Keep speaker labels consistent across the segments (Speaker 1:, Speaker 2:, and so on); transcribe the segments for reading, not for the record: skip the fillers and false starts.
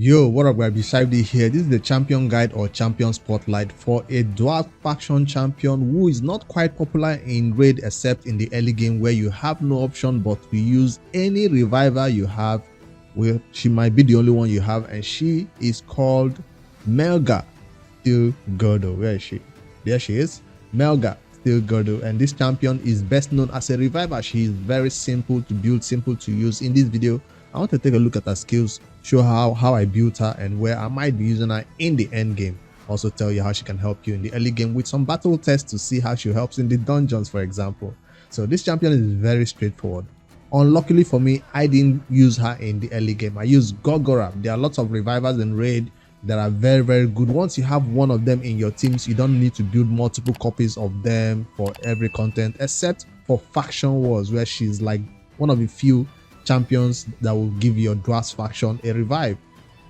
Speaker 1: Yo, what up guys, beside here. This is the champion guide or champion spotlight for a dwarf faction champion who is not quite popular in raid except in the early game where you have no option but to use any reviver you have. Well, she might be the only one you have, and she is called Melga Steelgirdle. Where is she? There she is, Melga Steelgirdle, and this champion is best known as a reviver. She is very simple to build, simple to use. In this video, I want to take a look at her skills, show how I built her and where I might be using her in the end game. Also tell you how she can help you in the early game with some battle tests to see how she helps in the dungeons, for example. So this champion is very straightforward. Unluckily for me, I didn't use her in the early game. I used Gogora. There are lots of revivers in raid that are very good. Once you have one of them in your teams, you don't need to build multiple copies of them for every content, except for faction wars, where she's like one of the few champions that will give your dwarf faction a revive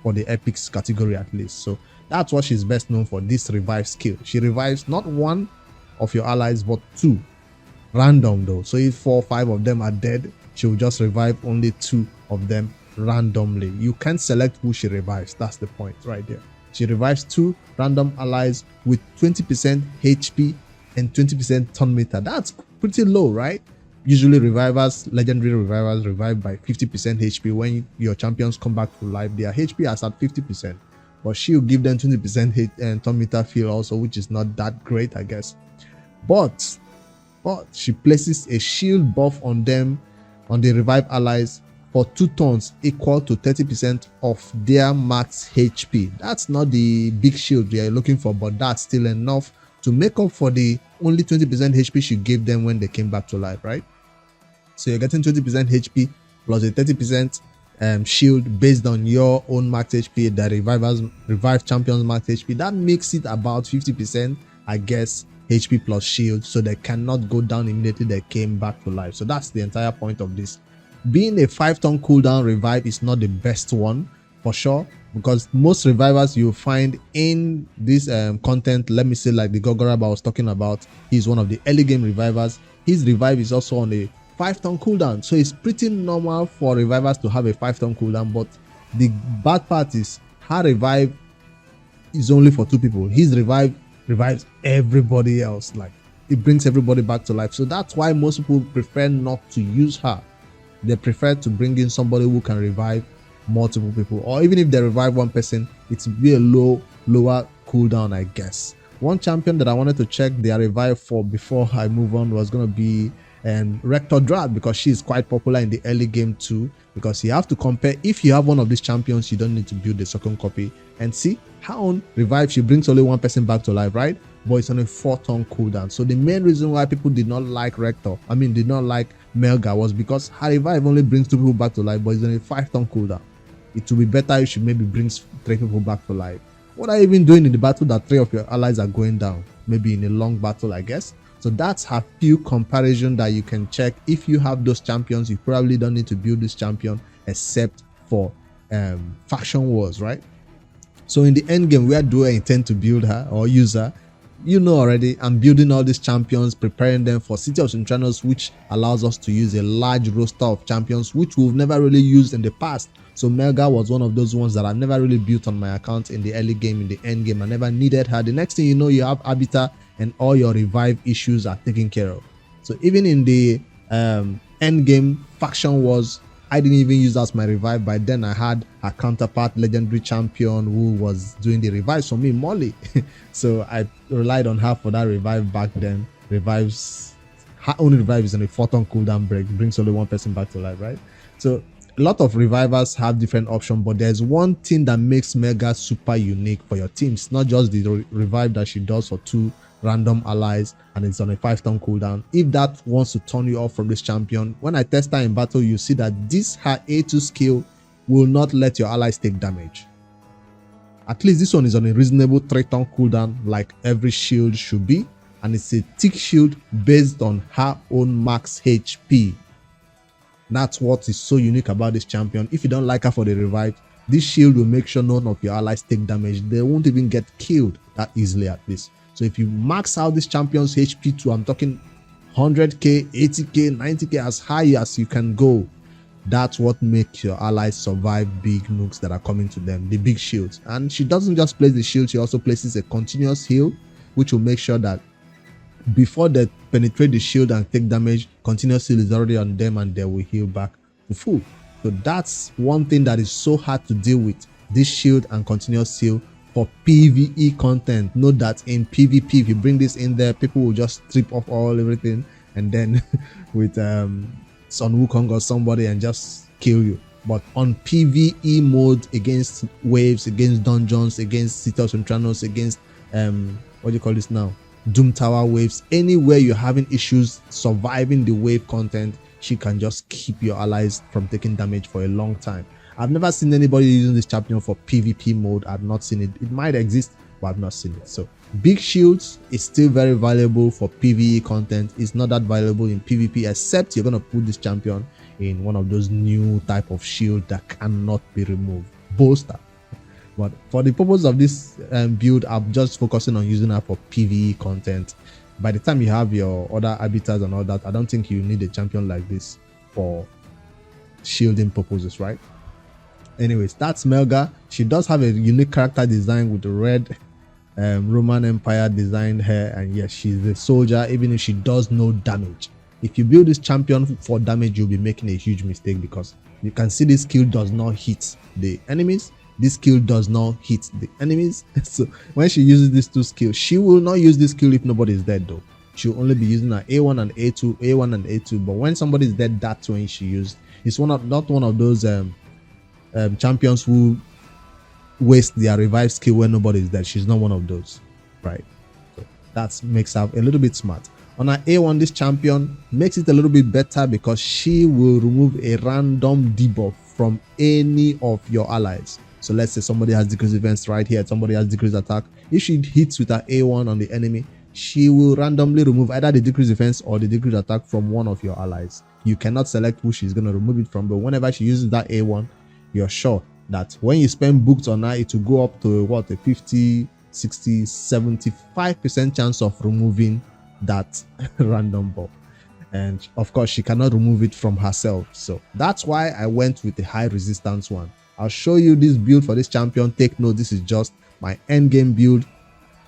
Speaker 1: for the epics category at least. So that's what she's best known for, this revive skill. She revives not one of your allies but two, random though. So if 4 or 5 of them are dead, she will just revive only 2 of them randomly. You can't select who she revives. That's the point right there. She revives 2 random allies with 20% HP and 20% turn meter. That's pretty low, right? Usually revivers, legendary revivers, revive by 50% HP. When your champions come back to life, their HP is at 50%, but she'll give them 20% hit and turn meter feel also, which is not that great, I guess. But she places a shield buff on them, on the revive allies, for 2 turns equal to 30% of their max HP. That's not the big shield they are looking for, but that's still enough to make up for the only 20% HP she gave them when they came back to life, right? So you're getting 20% HP plus a 30% shield based on your own max HP, the revive champions max HP. That makes it about 50%, I guess, HP plus shield, so they cannot go down immediately they came back to life. So that's the entire point of this. Being a 5-turn cooldown revive is not the best one for sure, because most revivers you find in this content, let me say like the Gogorab I was talking about, he's one of the early game revivers. His revive is also on a 5-turn cooldown, so it's pretty normal for revivers to have a 5-turn cooldown. But the bad part is her revive is only for 2 people. His revive revives everybody else, like it brings everybody back to life. So that's why most people prefer not to use her. They prefer to bring in somebody who can revive multiple people, or even if they revive one person, it's be a lower cooldown, I guess. One champion that I wanted to check their revive for before I move on was going to be Rector Drat, because she is quite popular in the early game too, because you have to compare. If you have one of these champions, you don't need to build the second copy. And see, her own revive, she brings only 1 person back to life, right? But it's on a 4-turn cooldown. So the main reason why people did not like did not like Melga, was because her revive only brings 2 people back to life, but it's on a 5-turn cooldown. It will be better if she maybe brings 3 people back to life. What are you even doing in the battle that 3 of your allies are going down? Maybe in a long battle, I guess. So that's her few comparison that you can check. If you have those champions, you probably don't need to build this champion except for faction wars, right? So in the end game, where do I intend to build her or use her? You know already, I'm building all these champions, preparing them for City of Centranos, which allows us to use a large roster of champions which we've never really used in the past. So Melga was one of those ones that I've never really built on my account in the early game. In the end game, I never needed her. The next thing you know, you have Arbiter and all your revive issues are taken care of. So even in the end game faction wars, I didn't even use that as my revive. By then I had a counterpart legendary champion who was doing the revives for me, Molly. So I relied on her for that revive back then. Her only revive is on a 4-turn cooldown break, brings only 1 person back to life, right? So a lot of revivers have different options, but there's one thing that makes Melga super unique for your teams. Not just the revive that she does for 2 random allies and it's on a 5-turn cooldown. If that wants to turn you off from this champion, when I test her in battle, you see that this her A2 skill will not let your allies take damage. At least this one is on a reasonable 3-turn cooldown, like every shield should be, and it's a thick shield based on her own max HP. That's what is so unique about this champion. If you don't like her for the revive, this shield will make sure none of your allies take damage. They won't even get killed that easily, at least. So if you max out this champion's HP to, I'm talking 100k, 80k, 90k, as high as you can go, That's what makes your allies survive big nukes that are coming to them, the big shields. And she doesn't just place the shield, she also places a continuous heal, which will make sure that before they penetrate the shield and take damage, continuous heal is already on them and they will heal back to full. So that's one thing that is so hard to deal with, this shield and continuous heal for PvE content. Note that in PvP, if you bring this in there, people will just strip off everything and then with Sun Wukong or somebody and just kill you. But on PvE mode, against waves, against dungeons, against City of Centranos, against what do you call this now, Doom Tower waves, anywhere you're having issues surviving the wave content, she can just keep your allies from taking damage for a long time. I've never seen anybody using this champion for PvP mode. I've not seen it. It might exist, but I've not seen it. So big shields is still very valuable for PvE content. It's not that valuable in PvP, except you're going to put this champion in one of those new type of shield that cannot be removed, bolster. But for the purpose of this build, I'm just focusing on using her for PvE content. By the time you have your other habitats and all that, I don't think you need a champion like this for shielding purposes, right? Anyways, that's Melga. She does have a unique character design with the red Roman Empire designed hair, and yes, she's a soldier, even if she does no damage. If you build this champion for damage, you'll be making a huge mistake, because you can see this skill does not hit the enemies. This skill does not hit the enemies. So when she uses these two skills, she will not use this skill if nobody is dead though. She'll only be using her A1 and A2, A1 and A2. But when somebody is dead, that's when she used. It's not one of those champions who waste their revive skill when nobody is dead. She's not one of those, right? So that makes her a little bit smart. On her A1, this champion makes it a little bit better because she will remove a random debuff from any of your allies. So let's say somebody has decreased defense right here, somebody has decreased attack. If she hits with her A1 on the enemy, she will randomly remove either the decreased defense or the decreased attack from one of your allies. You cannot select who she's going to remove it from, but whenever she uses that A1, you're sure that when you spend books on her, it will go up to what, a 50, 60, 75% chance of removing that random buff. And of course, she cannot remove it from herself. So that's why I went with the high resistance one. I'll show you this build for this champion. Take note, this is just my end game build.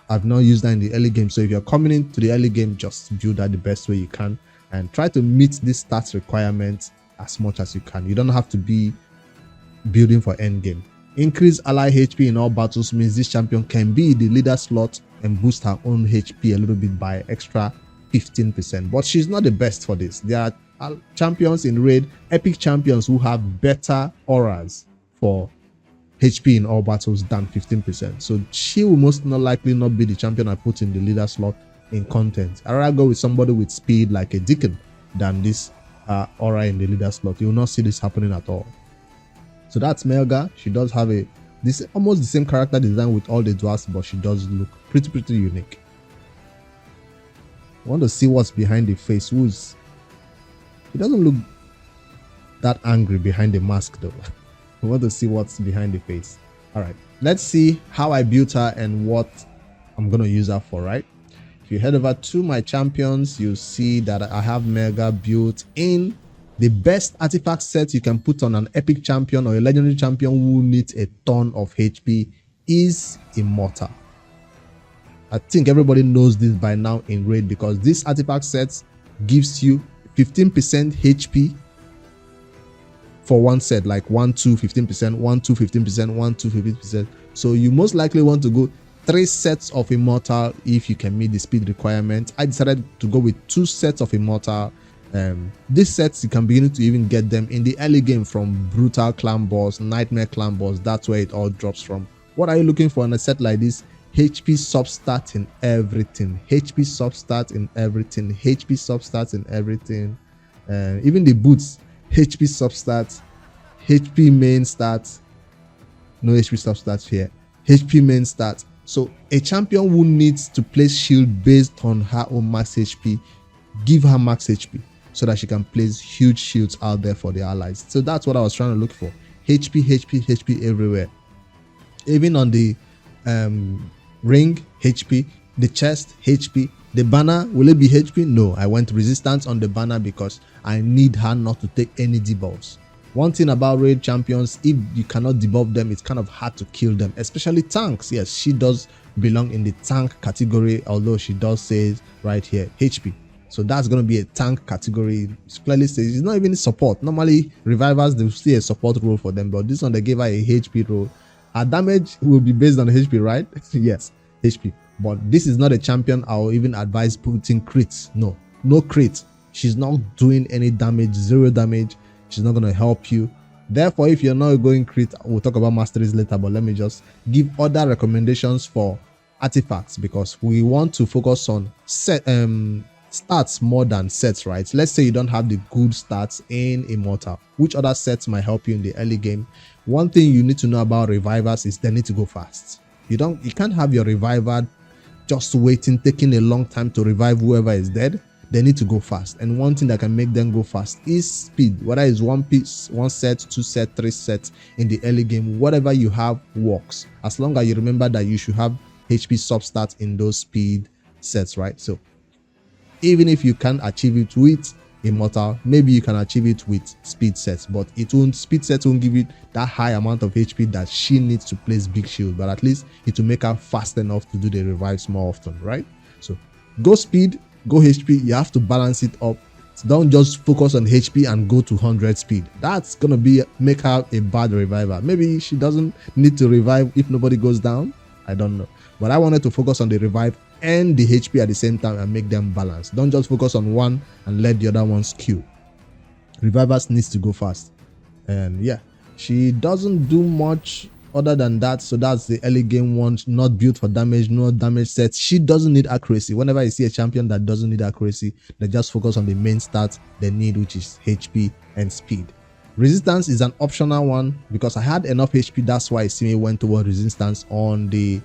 Speaker 1: I've not used that in the early game. So if you're coming into the early game, just build that the best way you can and try to meet this stats requirements as much as you can. You don't have to be building for end game. Increase ally HP in all battles means this champion can be the leader slot and boost her own HP a little bit by extra 15%. But she's not the best for this. There are champions in raid, epic champions, who have better auras for HP in all battles than 15%. So she will most not likely not be the champion I put in the leader slot in content. I'd rather go with somebody with speed like a Deacon than this aura in the leader slot. You will not see this happening at all. So that's Melga. She does have this almost the same character design with all the dwarfs, but she does look pretty unique. I want to see what's behind the face. He doesn't look that angry behind the mask though. I want to see what's behind the face. All right, let's see how I built her and what I'm going to use her for, right? If you head over to my champions, you'll see that I have Melga built in the best artifact set you can put on an epic champion or a legendary champion who needs a ton of HP is Immortal. I think everybody knows this by now in raid, because this artifact set gives you 15% HP for one set, like 1, 2, 15%, 1, 2, 15%, 1, 2, 15%. So you most likely want to go 3 sets of Immortal if you can meet the speed requirement. I decided to go with 2 sets of Immortal. These sets, you can begin to even get them in the early game from Brutal Clan Boss, Nightmare Clan Boss. That's where it all drops from. What are you looking for in a set like this? HP substat in everything, HP substat in everything, HP substat in everything. Even the boots, HP substat, HP main stats, no HP substats here, HP main stats. So a champion who needs to place shield based on her own max HP, give her max HP so that she can place huge shields out there for the allies. So that's what I was trying to look for. HP, HP, HP everywhere. Even on the ring, HP, the chest, HP, the banner, will it be HP? No, I went resistance on the banner because I need her not to take any debuffs. One thing about raid champions, if you cannot debuff them, it's kind of hard to kill them, especially tanks. Yes, she does belong in the tank category, although she does say right here HP. So that's going to be a tank category. It clearly says it's not even support. Normally revivers, they see a support role for them, but this one they gave her a HP role. Her damage will be based on HP, right? Yes, HP. But this is not a champion I'll even advise putting crits. No crit. She's not doing any damage, 0 damage. She's not going to help you. Therefore, if you're not going crit, we'll talk about masteries later, but let me just give other recommendations for artifacts, because we want to focus on stats more than sets, right? Let's say you don't have the good stats in Immortal. Which other sets might help you in the early game? One thing you need to know about revivers is they need to go fast. You can't have your reviver just waiting, taking a long time to revive whoever is dead. They need to go fast, and one thing that can make them go fast is speed. Whether it's one piece, 1 set, 2 set, 3 sets in the early game, whatever you have works, as long as you remember that you should have HP substats in those speed sets, right? So even if you can't achieve it with Immortal, maybe you can achieve it with speed sets, but speed sets won't give you that high amount of HP that she needs to place big shield, but at least it will make her fast enough to do the revives more often, right? So go speed, go HP. You have to balance it up. Don't just focus on HP and go to 100 speed. That's gonna make her a bad reviver. Maybe she doesn't need to revive if nobody goes down. I don't know, but I wanted to focus on the revive and the HP at the same time and make them balanced. Don't just focus on one and let the other one skew. Revivers needs to go fast, and yeah, she doesn't do much other than that. So that's the early game one, not built for damage, no damage sets. She doesn't need accuracy. Whenever you see a champion that doesn't need accuracy, they just focus on the main stats they need, which is HP and speed. Resistance is an optional one because I had enough HP. That's why Simi went toward resistance on the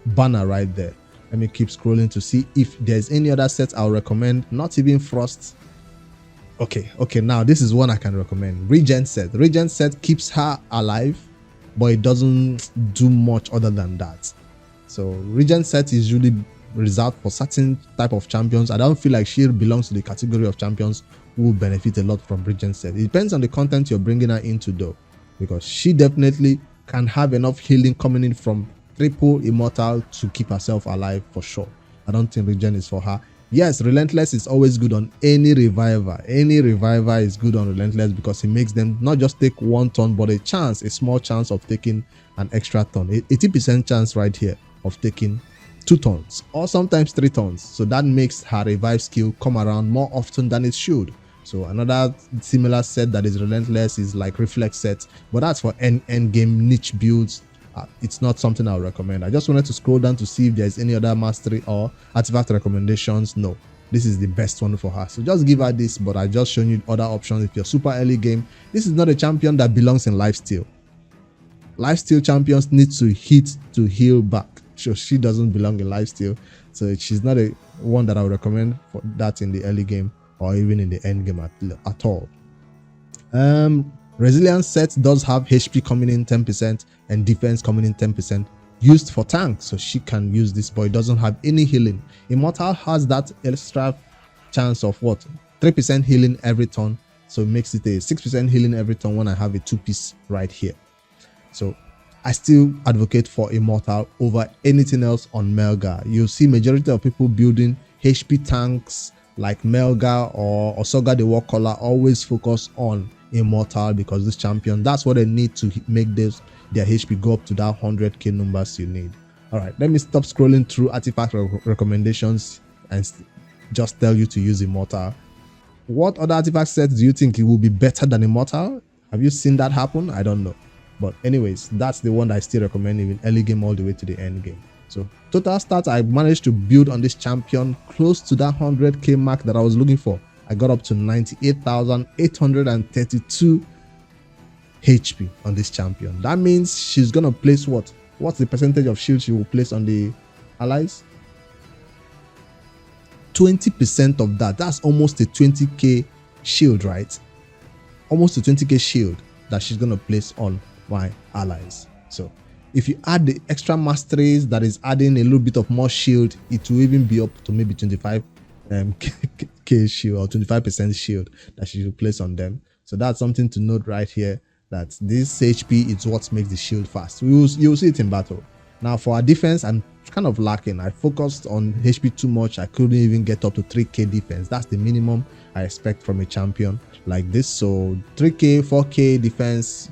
Speaker 1: banner right there. Let me keep scrolling to see if there's any other sets I'll recommend. Not even Frost. Okay, now this is one I can recommend. Regen set keeps her alive, but it doesn't do much other than that. So Regen set is usually reserved for certain type of champions. I don't feel like she belongs to the category of champions who will benefit a lot from Regen set. It depends on the content you're bringing her into though, because she definitely can have enough healing coming in from triple Immortal to keep herself alive for sure. I don't think Regen is for her. Yes, Relentless is always good on any reviver. Any reviver is good on Relentless because it makes them not just take 1 turn, but a small chance of taking an extra turn. 80% chance right here of taking 2 turns or sometimes 3 turns. So that makes her revive skill come around more often than it should. So another similar set that is Relentless is like Reflex set, but that's for end game niche builds. It's not something I'll recommend. I just wanted to scroll down to see if there's any other mastery or artifact recommendations. No, this is the best one for her. So just give her this, but I just shown you other options. If you're super early game, this is not a champion that belongs in lifesteal. Lifesteal champions need to hit to heal back. So she doesn't belong in lifesteal. So she's not a one that I would recommend for that in the early game or even in the end game at all. Resilience set does have HP coming in 10% and defense coming in 10%, used for tanks, so she can use this, but it doesn't have any healing. Immortal has that extra chance of what? 3% healing every turn, so it makes it a 6% healing every turn when I have a 2-piece right here. So I still advocate for Immortal over anything else on Melga. You'll see majority of people building HP tanks like Melga or Osoga the War Caller always focus on Immortal because this champion, that's what they need to make their HP go up to that 100k numbers you need. All right, let me stop scrolling through artifact recommendations and just tell you to use Immortal. What other artifact sets do you think it will be better than Immortal? Have you seen that happen? I don't know, but anyways, that's the one that I still recommend in early game all the way to the end game. So total stats, I managed to build on this champion close to that 100k mark that I was looking for. I got up to 98,832 HP on this champion. That means she's gonna place what? What's the percentage of shield she will place on the allies? 20% of that. That's almost a 20k shield, right? Almost a 20k shield that she's gonna place on my allies. So if you add the extra masteries that is adding a little bit of more shield, it will even be up to maybe 25k shield or 25% shield that she will place on them. So that's something to note right here, that this HP is what makes the shield fast. You'll see it in battle. Now for our defense, I'm kind of lacking. I focused on HP too much. I couldn't even get up to 3k defense. That's the minimum I expect from a champion like this. So 3k, 4k defense,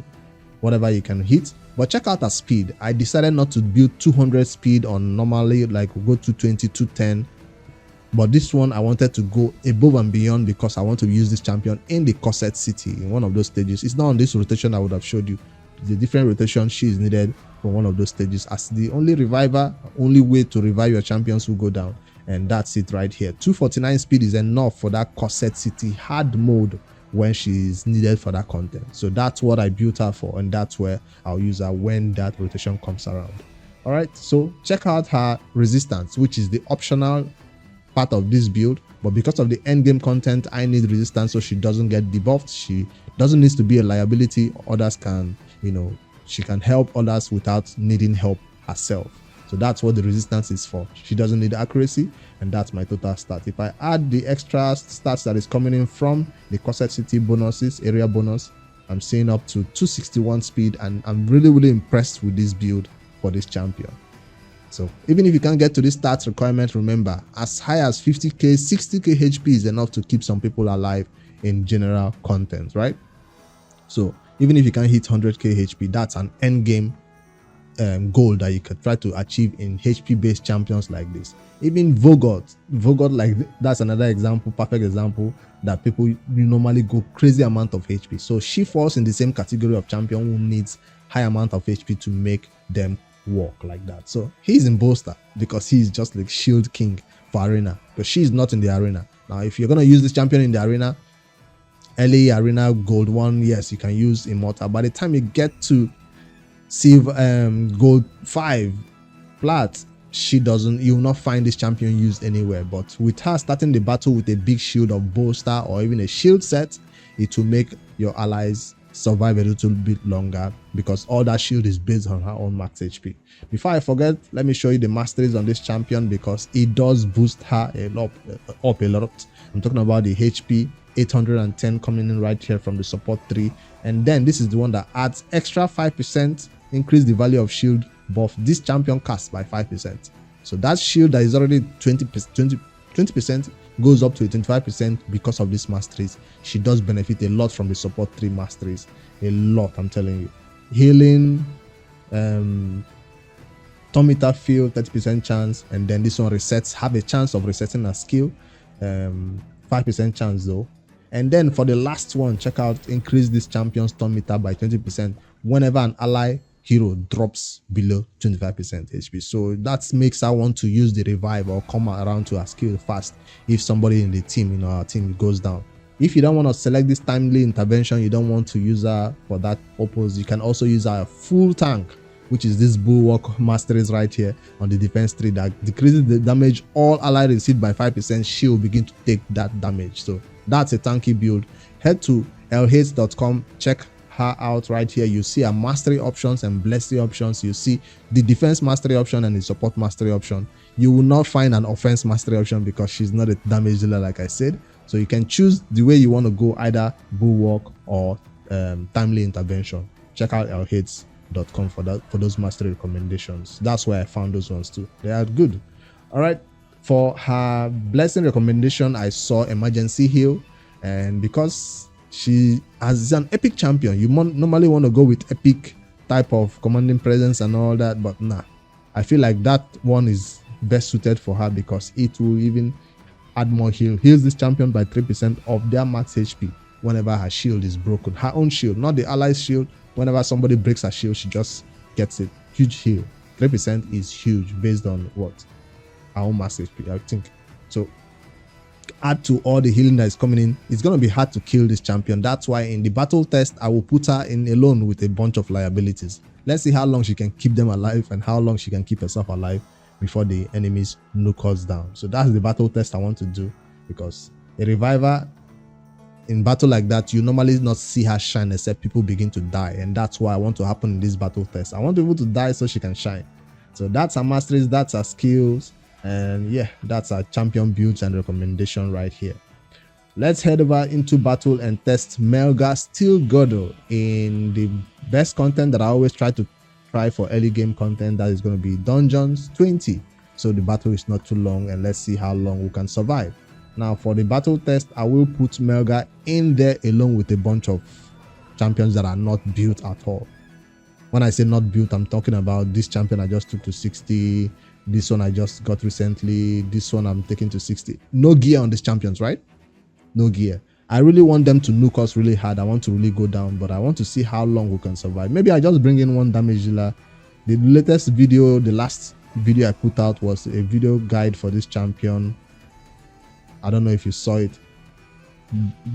Speaker 1: whatever you can hit. But check out our speed. I decided not to build 200 speed on normally, like go to 20, 210. But this one I wanted to go above and beyond because I want to use this champion in the corset city in one of those stages. It's not on this rotation I would have showed you. The different rotation she is needed for one of those stages as the only reviver, only way to revive your champions will go down. And that's it right here. 249 speed is enough for that corset city hard mode when she is needed for that content. So that's what I built her for, and that's where I'll use her when that rotation comes around. All right, so check out her resistance, which is the optional part of this build, but because of the end game content, I need resistance so she doesn't get debuffed. She doesn't need to be a liability. Others can, she can help others without needing help herself. So that's what the resistance is for. She doesn't need accuracy, and that's my total stat. If I add the extra stats that is coming in from the corset city bonuses, area bonus, I'm seeing up to 261 speed, and I'm really impressed with this build for this champion. So even if you can't get to this stats requirement, remember, as high as 50k, 60k HP is enough to keep some people alive in general content, right? So even if you can't hit 100k HP, that's an end game goal that you could try to achieve in HP based champions like this. Even Vogot, like that's another example, perfect example that people normally go crazy amount of HP. So she falls in the same category of champion who needs high amount of HP to make them walk like that. So he's in bolster because he's just like shield king for arena, but she's not in the arena. Now if you're going to use this champion in the arena, early arena gold 1, yes, you can use immortal. By the time you get to silver, gold 5 plat, you will not find this champion used anywhere. But with her starting the battle with a big shield of bolster or even a shield set, it will make your allies survive a little bit longer because all that shield is based on her own max HP. Before I forget, let me show you the masteries on this champion because it does boost her up a lot. I'm talking about the HP 810 coming in right here from the support 3, and then this is the one that adds extra 5%, increase the value of shield buff this champion casts by 5%. So that shield that is already 20% goes up to 25% because of these masteries. She does benefit a lot from the support 3 masteries, a lot, I'm telling you. Healing, meter field 30% chance, and then this one resets, have a chance of resetting a skill, 5% chance though. And then for the last one, check out increase this champion's meter by 20% whenever an ally hero drops below 25% HP. So that makes her want to use the revive or come around to her skill fast if somebody in the team, our team, goes down. If you don't want to select this timely intervention, you don't want to use her for that purpose, you can also use her full tank, which is this bulwark masteries right here on the defense tree that decreases the damage all allies receive by 5%. She will begin to take that damage. So that's a tanky build. Head to lhates.com, check her out right here. You see her mastery options and blessing options. You see the defense mastery option and the support mastery option. You will not find an offense mastery option because she's not a damage dealer like I said. So you can choose the way you want to go, either bulwark or timely intervention. Check out lhates.com for those mastery recommendations. That's where I found those ones too. They are good. All right, for her blessing recommendation, I saw emergency heal, and because she is an epic champion, you normally want to go with epic type of commanding presence and all that, but nah, I feel like that one is best suited for her because it will even add more heals this champion by 3% of their max HP whenever her shield is broken. Her own shield, not the allies shield. Whenever somebody breaks her shield, she just gets a huge heal. 3% is huge based on what? Her own max HP, I think. So add to all the healing that is coming in, it's going to be hard to kill this champion. That's why in the battle test, I will put her in alone with a bunch of liabilities. Let's see how long she can keep them alive and how long she can keep herself alive before the enemies nuke us down. So that's the battle test I want to do, because a reviver in battle like that, you normally not see her shine except people begin to die, and that's what I want to happen in this battle test. I want people to die so she can shine. So that's her masteries, that's her skills, and yeah, that's our champion builds and recommendation right here. Let's head over into battle and test Melga Steelgirdle in the best content that I always try for early game content. That is going to be Dungeons 20. So the battle is not too long, and let's see how long we can survive. Now for the battle test, I will put Melga in there along with a bunch of champions that are not built at all. When I say not built, I'm talking about this champion I just took to 60, this one I just got recently, this one I'm taking to 60. No gear on these champions, right? No gear. I really want them to nuke us really hard. I want to really go down, but I want to see how long we can survive. Maybe I just bring in one damage dealer. The latest video, the last video I put out was a video guide for this champion. I don't know if you saw it.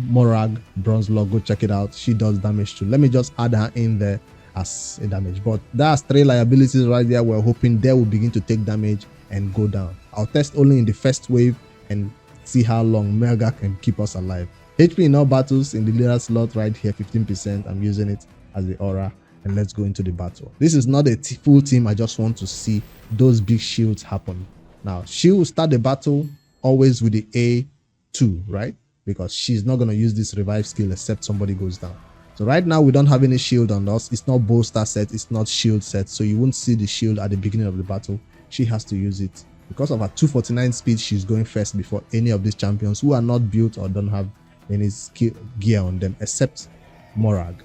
Speaker 1: Morag, bronze log, go check it out. She does damage too. Let me just add her in there as a damage. But that's 3 liabilities right there. We're hoping they will begin to take damage and go down. I'll test only in the first wave and see how long Melga can keep us alive. HP in all battles in the leader slot right here, 15%. I'm using it as the aura, and let's go into the battle. This is not a full team. I just want to see those big shields happen. Now she will start the battle always with the A2, right? Because she's not going to use this revive skill except somebody goes down. So right now we don't have any shield on us. It's not bolster set, it's not shield set, so you won't see the shield at the beginning of the battle. She has to use it. Because of her 249 speed, she's going first before any of these champions who are not built or don't have any skill gear on them except Morag.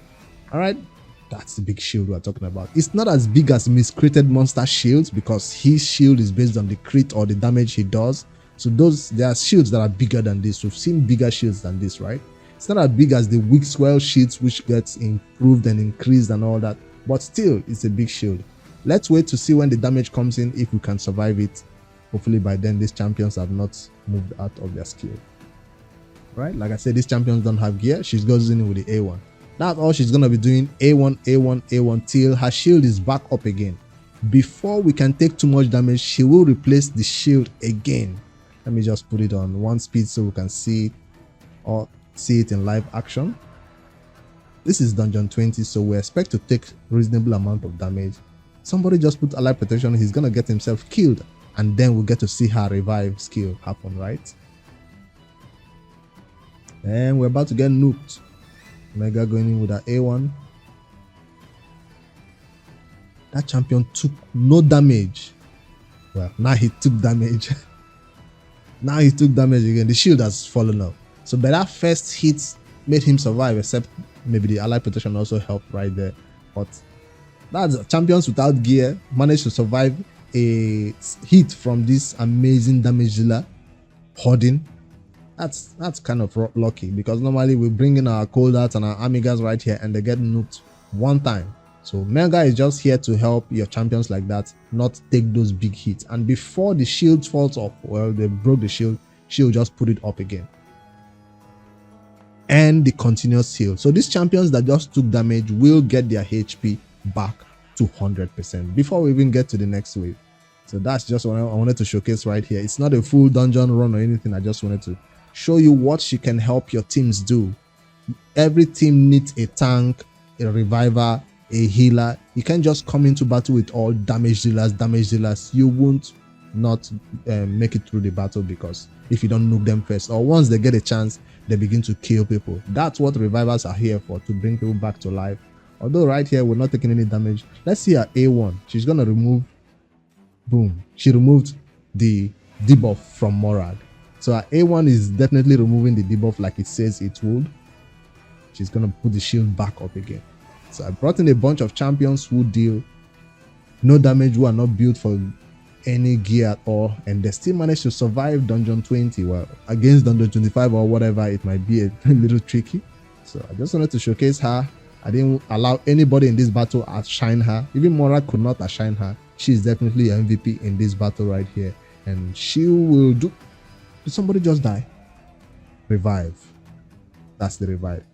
Speaker 1: All right, that's the big shield we're talking about. It's not as big as miscreated monster shields because his shield is based on the crit or the damage he does. So there are shields that are bigger than this. We've seen bigger shields than this, right? It's not as big as the weak swell shields, which gets improved and increased and all that, but still it's a big shield. Let's wait to see when the damage comes in, if we can survive it. Hopefully by then these champions have not moved out of their skill. Right, like I said, these champions don't have gear. She goes in with the A1. That's all she's gonna be doing. A1, A1, A1 till her shield is back up again. Before we can take too much damage, she will replace the shield again. Let me just put it on 1 speed so we can see it or see it in live action. This is dungeon 20, so we expect to take reasonable amount of damage. Somebody just put allied protection, he's gonna get himself killed, and then we'll get to see her revive skill happen, right? And we're about to get nuked. Melga going in with her A1. That champion took no damage. Well, now he took damage. Now he took damage again. The shield has fallen off. So by that first hit made him survive, except maybe the allied protection also helped right there. But that's champions without gear managed to survive a hit from this amazing damage dealer hoarding. That's kind of lucky, because normally we bring in our cold arts and our amigas right here and they get nuked one time. So Melga is just here to help your champions like that not take those big hits. And before the shield falls off, well, they broke the shield, she'll just put it up again. And the continuous heal. So these champions that just took damage will get their HP back to 100% before we even get to the next wave. So that's just what I wanted to showcase right here. It's not a full dungeon run or anything. I just wanted to show you what she can help your teams do. Every team needs a tank, a reviver, a healer. You can't just come into battle with all damage dealers. You won't not make it through the battle, because if you don't nuke them first, or once they get a chance, they begin to kill people. That's what revivers are here for, to bring people back to life. Although right here we're not taking any damage. Let's see her A1. She's gonna remove, boom, she removed the debuff from Morag. So her A1 is definitely removing the debuff like it says it would. She's gonna put the shield back up again. So I brought in a bunch of champions who deal no damage, who are not built for any gear at all, and they still managed to survive dungeon 20. Well, against dungeon 25 or whatever, it might be a little tricky. So I just wanted to showcase her. I didn't allow anybody in this battle to outshine her. Even Morag could not outshine her. She's definitely MVP in this battle right here, and she will do. Did somebody just die? Revive. That's the revive.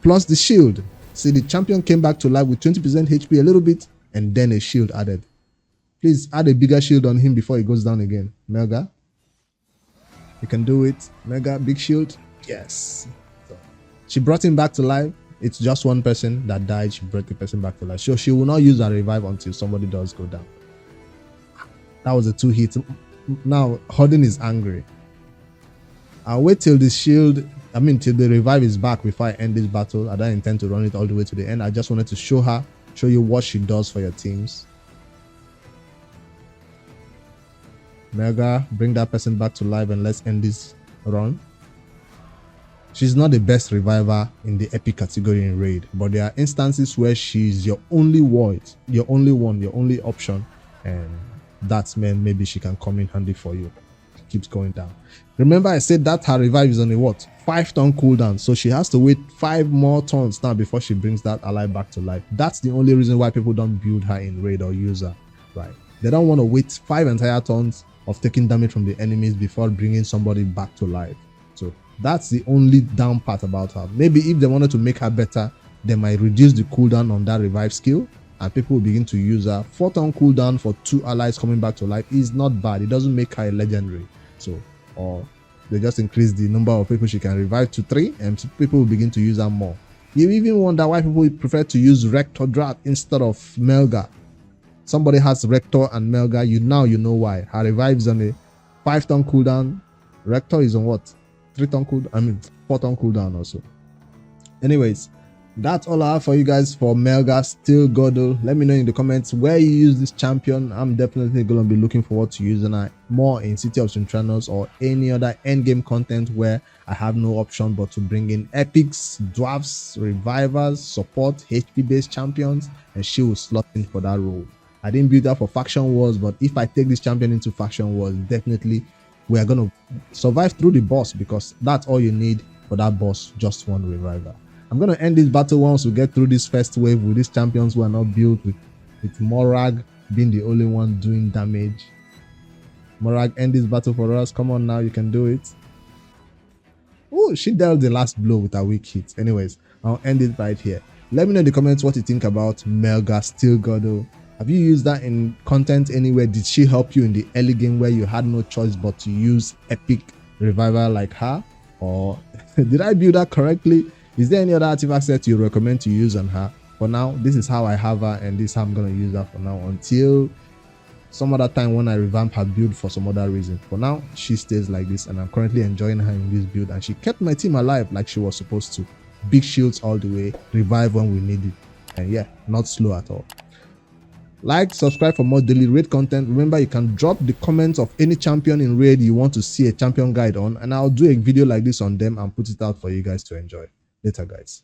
Speaker 1: Plus the shield. See, the champion came back to life with 20% HP, a little bit, and then a shield added. Please add a bigger shield on him before he goes down again. Melga, you can do it. Melga, big shield. Yes. So, she brought him back to life. It's just one person that died. She brought the person back to life. So she will not use her revive until somebody does go down. That was a 2 hit. Now Hodin is angry. I'll wait till the shield I mean, till the revive is back before I end this battle. I don't intend to run it all the way to the end. I just wanted to show you what she does for your teams. Melga, bring that person back to life and let's end this run. She's not the best reviver in the epic category in raid, but there are instances where she's your only ward, your only one, your only option, and that's when maybe she can come in handy for you. Keeps going down. Remember, I said that her revive is on a what? 5-turn cooldown, so she has to wait 5 more turns now before she brings that ally back to life. That's the only reason why people don't build her in raid or use her, right? They don't want to wait 5 entire turns of taking damage from the enemies before bringing somebody back to life. So that's the only down part about her. Maybe if they wanted to make her better, they might reduce the cooldown on that revive skill and people will begin to use her. 4-turn cooldown for 2 allies coming back to life is not bad. It doesn't make her a legendary. So, or they just increase the number of people she can revive to 3 and people will begin to use her more. You even wonder why people prefer to use Rector Drat instead of Melga. Somebody has Rector and Melga, you know why. Her revive is on a 5-turn cooldown. Rector is on what? 3-turn cooldown, I mean 4-turn cooldown also. Anyways, that's all I have for you guys for Melga Steelgirdle. Let me know in the comments where you use this champion. I'm definitely going to be looking forward to using her more in City of Synchronos or any other endgame content where I have no option but to bring in epics, dwarfs, revivers, support, HP based champions, and she will slot in for that role. I didn't build that for faction wars, but if I take this champion into faction wars, definitely we are going to survive through the boss, because that's all you need for that boss, just one reviver. I'm going to end this battle once we get through this first wave with these champions who are not built, with Morag being the only one doing damage. Morag, end this battle for us. Come on now, you can do it. Oh, she dealt the last blow with a weak hit. Anyways, I'll end it right here. Let me know in the comments what you think about Melga Steelgirdle. Have you used that in content anywhere? Did she help you in the early game where you had no choice but to use epic reviver like her? Or did I build that correctly? Is there any other artifact set you recommend to use on her? For now, this is how I have her and this is how I'm going to use her for now until some other time when I revamp her build for some other reason. For now, she stays like this and I'm currently enjoying her in this build, and she kept my team alive like she was supposed to. Big shields all the way, revive when we need it, and yeah, not slow at all. Like, subscribe for more daily raid content. Remember, you can drop the comments of any champion in raid you want to see a champion guide on, and I'll do a video like this on them and put it out for you guys to enjoy. Later, guys.